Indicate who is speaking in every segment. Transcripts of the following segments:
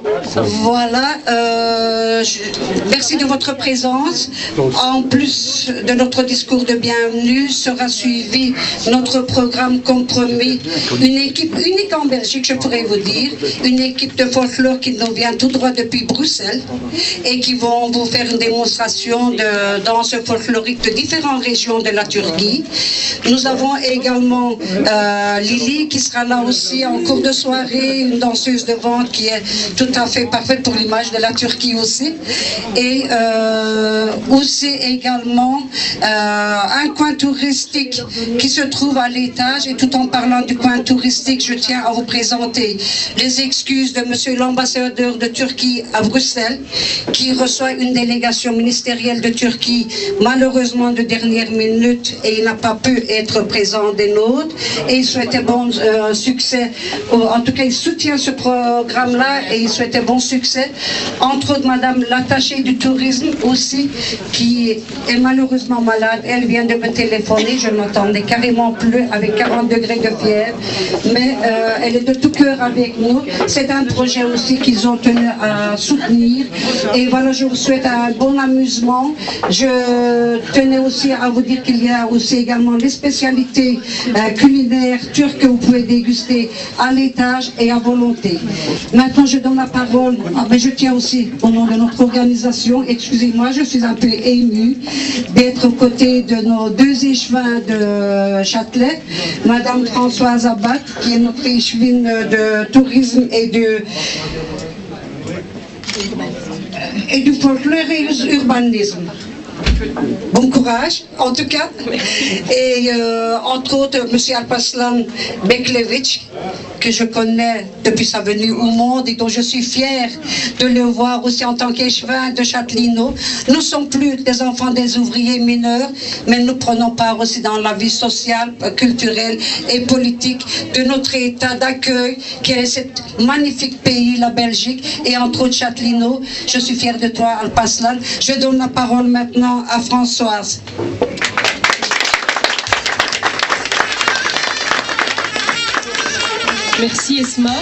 Speaker 1: Voilà, merci de votre présence. En plus de notre discours de bienvenue, sera suivi notre programme compromis. Une équipe unique en Belgique, je pourrais vous dire, une équipe de folklore qui nous vient tout droit depuis Bruxelles et qui vont vous faire une démonstration de danse folklorique de différentes régions de la Turquie. Nous avons également Lily qui sera là aussi en cours de soirée, une danseuse de vente qui est tout à fait parfaite pour l'image de la Turquie aussi. Et aussi également un coin touristique qui se trouve à l'étage. Et tout en parlant du coin touristique, je tiens à vous présenter les excuses de monsieur l'ambassadeur de Turquie à Bruxelles, qui reçoit une délégation ministérielle de Turquie, malheureusement de dernière minute, et il n'a pas pu être présent des nôtres. Et il souhaitait bon succès, en tout cas il soutient ce programme-là et il souhaitait bon succès. Entre autres, madame l'attachée du tourisme aussi, qui est malheureusement malade. Elle vient de me téléphoner, je n'entendais carrément plus, avec 40 degrés de fièvre, mais elle est de tout cœur avec nous. C'est un projet aussi qu'ils ont tenu à soutenir. Et voilà, je vous souhaite un bon amusement. Je tenais aussi à vous dire qu'il y a aussi également les spécialités culinaires turques que vous pouvez déguster à l'étage et à volonté. Maintenant, je donne la parole, mais je tiens aussi au nom de notre organisation, excusez-moi, je suis un peu émue d'être aux côtés de nos deux échevins de Châtelet, madame Françoise Abad, qui est notre échevine de tourisme et du folklore et de l'urbanisme. Bon courage, en tout cas. Et entre autres, M. Alparslan Beklevic, que je connais depuis sa venue au monde et dont je suis fière de le voir aussi en tant qu'échevin de Châtelineau. Nous ne sommes plus des enfants des ouvriers mineurs, mais nous prenons part aussi dans la vie sociale, culturelle et politique de notre état d'accueil, qui est cet magnifique pays, la Belgique, et entre autres Châtelineau. Je suis fière de toi, Alparslan. Je donne la parole maintenant à Françoise.
Speaker 2: Merci Esma.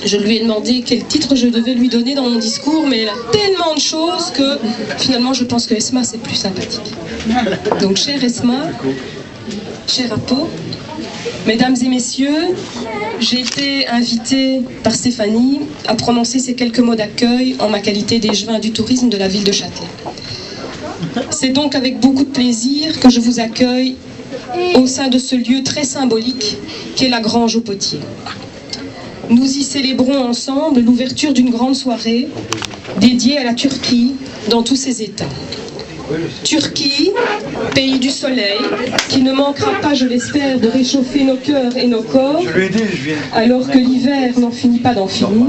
Speaker 2: Je lui ai demandé quel titre je devais lui donner dans mon discours, mais elle a tellement de choses que finalement je pense que Esma c'est plus sympathique. Donc chère Esma, cher Apo, mesdames et messieurs, j'ai été invitée par Stéphanie à prononcer ces quelques mots d'accueil en ma qualité d'échevin du tourisme de la ville de Châtelet. C'est donc avec beaucoup de plaisir que je vous accueille au sein de ce lieu très symbolique qu'est la Grange aux Potiers. Nous y célébrons ensemble l'ouverture d'une grande soirée dédiée à la Turquie dans tous ses états. Turquie, pays du soleil, qui ne manquera pas, je l'espère, de réchauffer nos cœurs et nos corps, alors que l'hiver n'en finit pas d'en finir.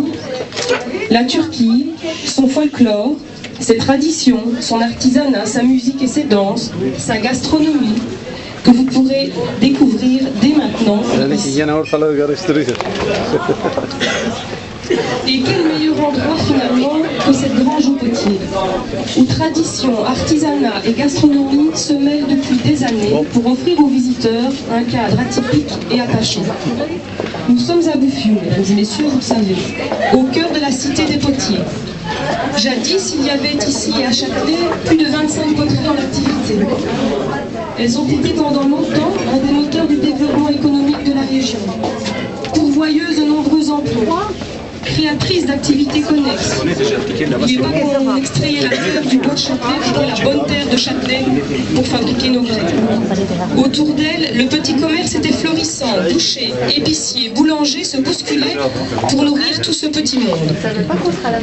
Speaker 2: La Turquie, son folklore, ses traditions, son artisanat, sa musique et ses danses, sa gastronomie, que vous pourrez découvrir dès maintenant. Et quel meilleur endroit finalement que cette Grange aux Potiers, où tradition, artisanat et gastronomie se mêlent depuis des années pour offrir aux visiteurs un cadre atypique et attachant. Nous sommes à Bouffiou, mesdames et messieurs, vous le savez, au cœur de la cité des potiers. Jadis, il y avait ici à Châtelet plus de 25 poteries en activité. Elles ont été pendant longtemps un des moteurs du développement économique de la région, pourvoyeuses de nombreux emplois, créatrice d'activités connexes. N'oubliez pas qu'on extrayait la terre du bois de Châtelet pour la bonne terre de Châtelet pour fabriquer nos grès. Autour d'elle, le petit commerce était florissant. Bouchers, épiciers, boulangers se bousculaient pour nourrir tout ce petit monde.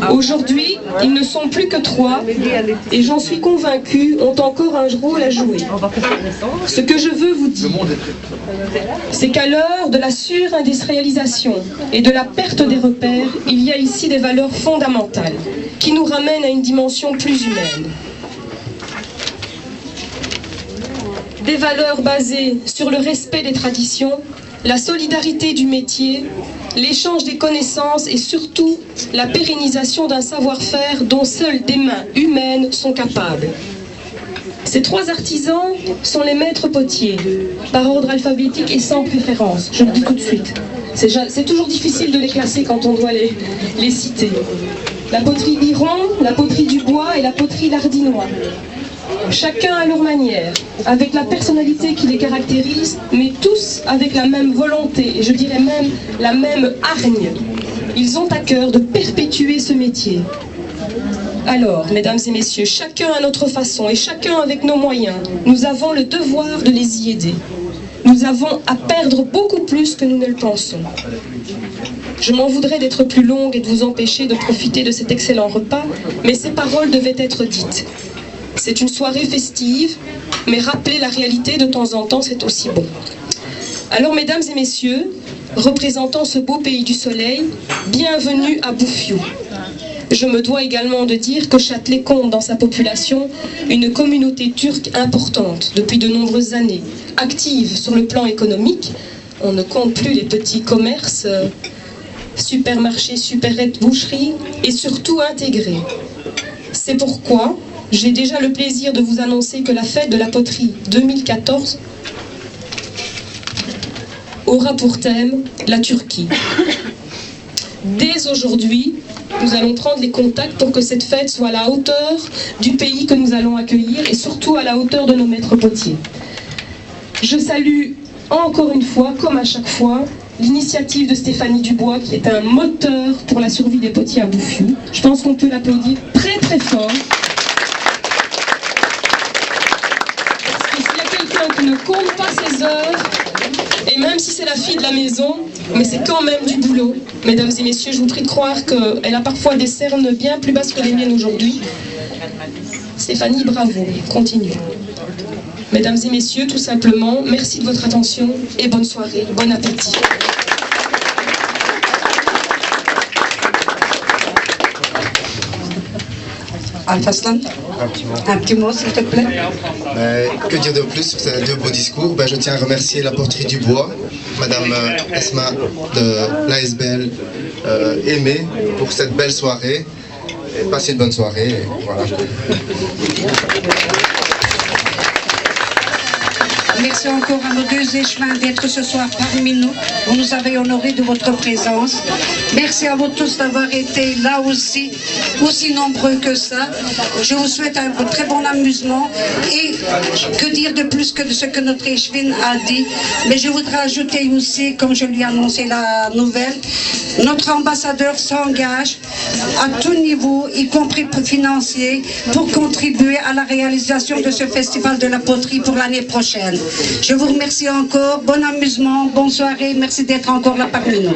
Speaker 2: Aujourd'hui, ils ne sont plus que 3 et j'en suis convaincue, ont encore un rôle à jouer. Ce que je veux vous dire, c'est qu'à l'heure de la surindustrialisation et de la perte des repères, il y a ici des valeurs fondamentales qui nous ramènent à une dimension plus humaine. Des valeurs basées sur le respect des traditions, la solidarité du métier, l'échange des connaissances et surtout la pérennisation d'un savoir-faire dont seules des mains humaines sont capables. Ces 3 artisans sont les maîtres potiers, par ordre alphabétique et sans préférence, je le dis tout de suite. C'est toujours difficile de les classer quand on doit les citer. La poterie Biron, la poterie Dubois et la poterie Lardinois. Chacun à leur manière, avec la personnalité qui les caractérise, mais tous avec la même volonté, et je dirais même la même hargne. Ils ont à cœur de perpétuer ce métier. Alors, mesdames et messieurs, chacun à notre façon et chacun avec nos moyens, nous avons le devoir de les y aider. Nous avons à perdre beaucoup plus que nous ne le pensons. Je m'en voudrais d'être plus longue et de vous empêcher de profiter de cet excellent repas, mais ces paroles devaient être dites. C'est une soirée festive, mais rappeler la réalité de temps en temps, c'est aussi bon. Alors, mesdames et messieurs, représentant ce beau pays du soleil, bienvenue à Bouffiou. Je me dois également de dire que Châtelet compte dans sa population une communauté turque importante depuis de nombreuses années, active sur le plan économique. On ne compte plus les petits commerces, supermarchés, supérettes, boucheries, et surtout intégrés. C'est pourquoi j'ai déjà le plaisir de vous annoncer que la fête de la poterie 2014 aura pour thème la Turquie. Dès aujourd'hui, nous allons prendre les contacts pour que cette fête soit à la hauteur du pays que nous allons accueillir et surtout à la hauteur de nos maîtres potiers. Je salue encore une fois, comme à chaque fois, l'initiative de Stéphanie Dubois qui est un moteur pour la survie des potiers à Bouffiou. Je pense qu'on peut l'applaudir très très fort. Parce que s'il y a quelqu'un qui ne compte pas ses heures, et même si c'est la fille de la maison, mais c'est quand même du boulot. Mesdames et messieurs, je vous prie de croire qu'elle a parfois des cernes bien plus basses que les miennes aujourd'hui. Stéphanie, bravo, continuez. Mesdames et messieurs, tout simplement, merci de votre attention et bonne soirée, bon appétit.
Speaker 1: Alphaslan, un petit mot s'il te plaît.
Speaker 3: Que dire de plus sur ces 2 beaux discours? Je tiens à remercier la poterie Dubois, Madame Esma de l'ASBL Aimé pour cette belle soirée. Et passez une bonne soirée. Et voilà.
Speaker 1: Merci encore à nos 2 échevins d'être ce soir parmi nous. Vous nous avez honorés de votre présence. Merci à vous tous d'avoir été là aussi nombreux que ça. Je vous souhaite un très bon amusement. Et que dire de plus que de ce que notre échevine a dit. Mais je voudrais ajouter aussi, comme je lui ai annoncé la nouvelle, notre ambassadeur s'engage à tout niveau, y compris financier, pour contribuer à la réalisation de ce festival de la poterie pour l'année prochaine. Je vous remercie encore, bon amusement, bonne soirée, merci d'être encore là parmi nous.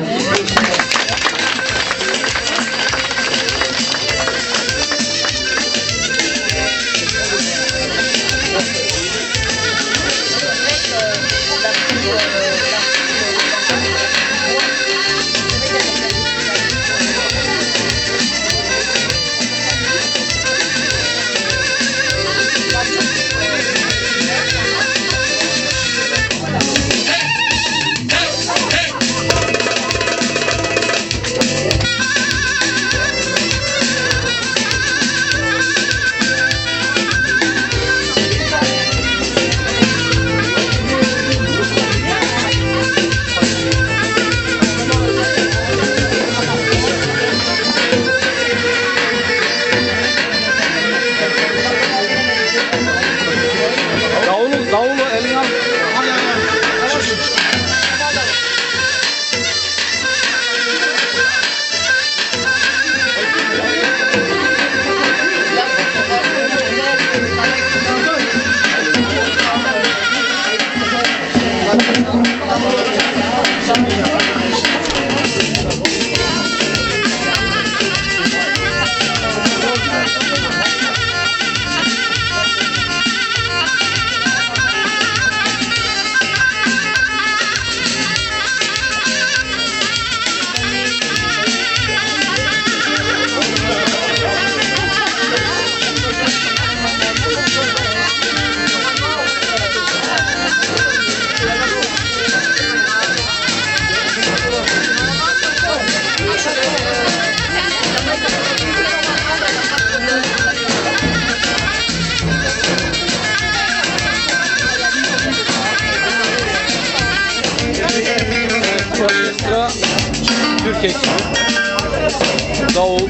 Speaker 4: soğuk.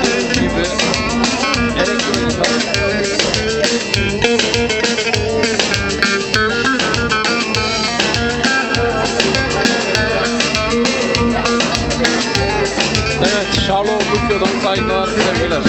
Speaker 4: Gördüğünüz gibi elektronik. Evet, Şarlı Okulcu'dan saygılar, sevgiler.